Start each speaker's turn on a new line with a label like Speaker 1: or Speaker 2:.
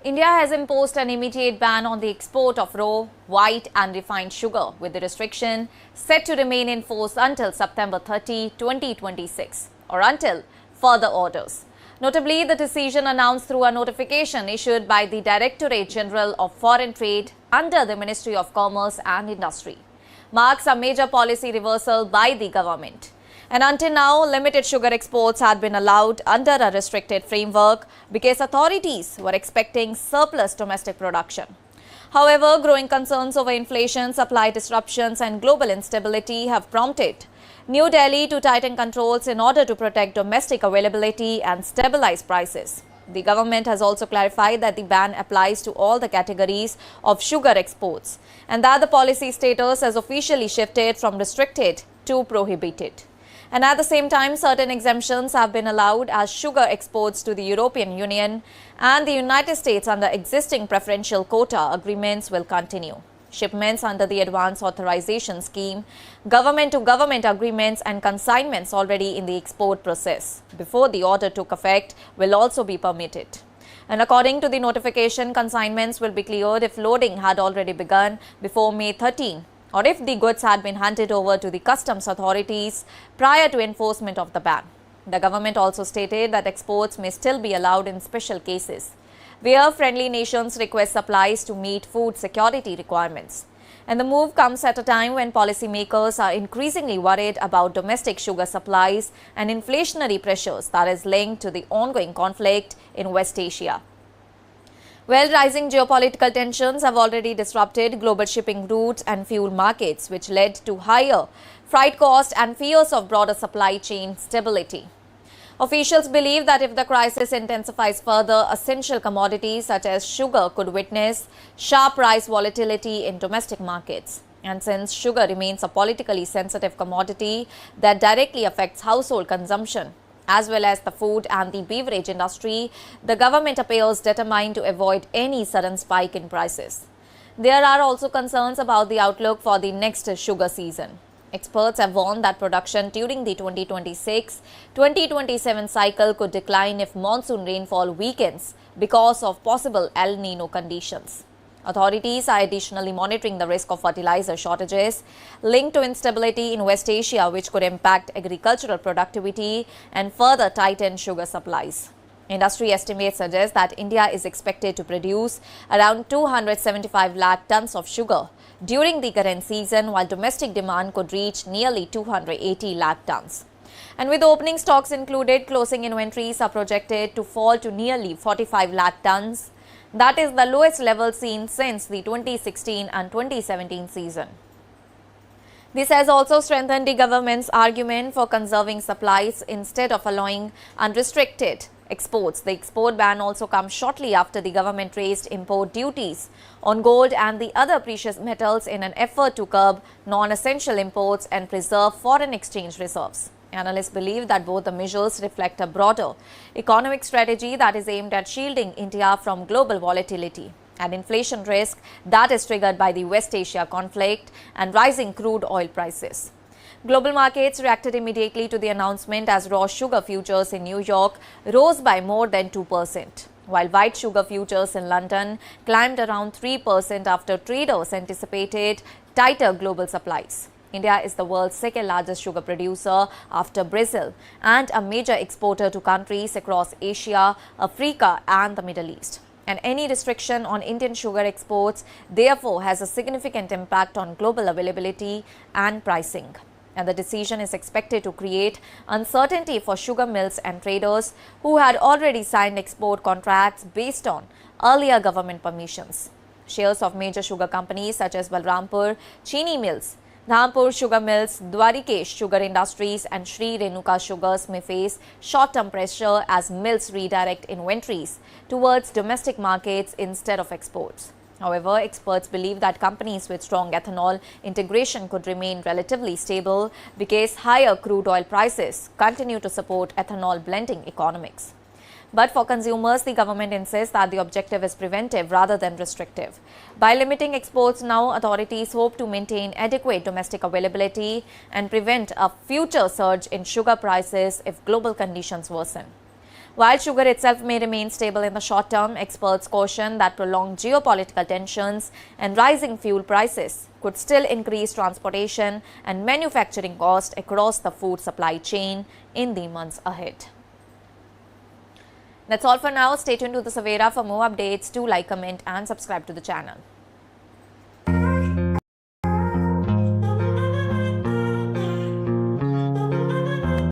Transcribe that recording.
Speaker 1: India has imposed an immediate ban on the export of raw, white and refined sugar, with the restriction set to remain in force until September 30, 2026 or until further orders. Notably, the decision announced through a notification issued by the Directorate General of Foreign Trade under the Ministry of Commerce and Industry marks a major policy reversal by the government. And until now, limited sugar exports had been allowed under a restricted framework because authorities were expecting surplus domestic production. However, growing concerns over inflation, supply disruptions and global instability have prompted New Delhi to tighten controls in order to protect domestic availability and stabilize prices. The government has also clarified that the ban applies to all the categories of sugar exports and that the policy status has officially shifted from restricted to prohibited. And at the same time, certain exemptions have been allowed as sugar exports to the European Union and the United States under existing preferential quota agreements will continue. Shipments under the Advance Authorization Scheme, government-to-government agreements and consignments already in the export process before the order took effect will also be permitted. And according to the notification, consignments will be cleared if loading had already begun before May 13 or if the goods had been handed over to the customs authorities prior to enforcement of the ban. The government also stated that exports may still be allowed in special cases, where friendly nations request supplies to meet food security requirements. And the move comes at a time when policymakers are increasingly worried about domestic sugar supplies and inflationary pressures that is linked to the ongoing conflict in West Asia. Well, rising geopolitical tensions have already disrupted global shipping routes and fuel markets, which led to higher freight costs and fears of broader supply chain stability. Officials believe that if the crisis intensifies further, essential commodities such as sugar could witness sharp price volatility in domestic markets. And since sugar remains a politically sensitive commodity that directly affects household consumption, as well as the food and the beverage industry, the government appears determined to avoid any sudden spike in prices. There are also concerns about the outlook for the next sugar season. Experts have warned that production during the 2026-2027 cycle could decline if monsoon rainfall weakens because of possible El Nino conditions. Authorities are additionally monitoring the risk of fertilizer shortages linked to instability in West Asia, which could impact agricultural productivity and further tighten sugar supplies. Industry estimates suggest that India is expected to produce around 275 lakh tons of sugar during the current season, while domestic demand could reach nearly 280 lakh tons. And with opening stocks included, closing inventories are projected to fall to nearly 45 lakh tons. That is the lowest level seen since the 2016 and 2017 season. This has also strengthened the government's argument for conserving supplies instead of allowing unrestricted exports. The export ban also comes shortly after the government raised import duties on gold and the other precious metals in an effort to curb non-essential imports and preserve foreign exchange reserves. Analysts believe that both the measures reflect a broader economic strategy that is aimed at shielding India from global volatility and inflation risk that is triggered by the West Asia conflict and rising crude oil prices. Global markets reacted immediately to the announcement as raw sugar futures in New York rose by more than 2%, while white sugar futures in London climbed around 3% after traders anticipated tighter global supplies. India is the world's second largest sugar producer after Brazil and a major exporter to countries across Asia, Africa and the Middle East. And any restriction on Indian sugar exports therefore has a significant impact on global availability and pricing. And the decision is expected to create uncertainty for sugar mills and traders who had already signed export contracts based on earlier government permissions. Shares of major sugar companies such as Balrampur Chini Mills, Dhampur Sugar Mills, Dwarikesh Sugar Industries and Sri Renuka Sugars may face short-term pressure as mills redirect inventories towards domestic markets instead of exports. However, experts believe that companies with strong ethanol integration could remain relatively stable because higher crude oil prices continue to support ethanol blending economics. But for consumers, the government insists that the objective is preventive rather than restrictive. By limiting exports now, authorities hope to maintain adequate domestic availability and prevent a future surge in sugar prices if global conditions worsen. While sugar itself may remain stable in the short term, experts caution that prolonged geopolitical tensions and rising fuel prices could still increase transportation and manufacturing costs across the food supply chain in the months ahead. That's all for now. Stay tuned to the Savera for more updates. Do like, comment and subscribe to the channel.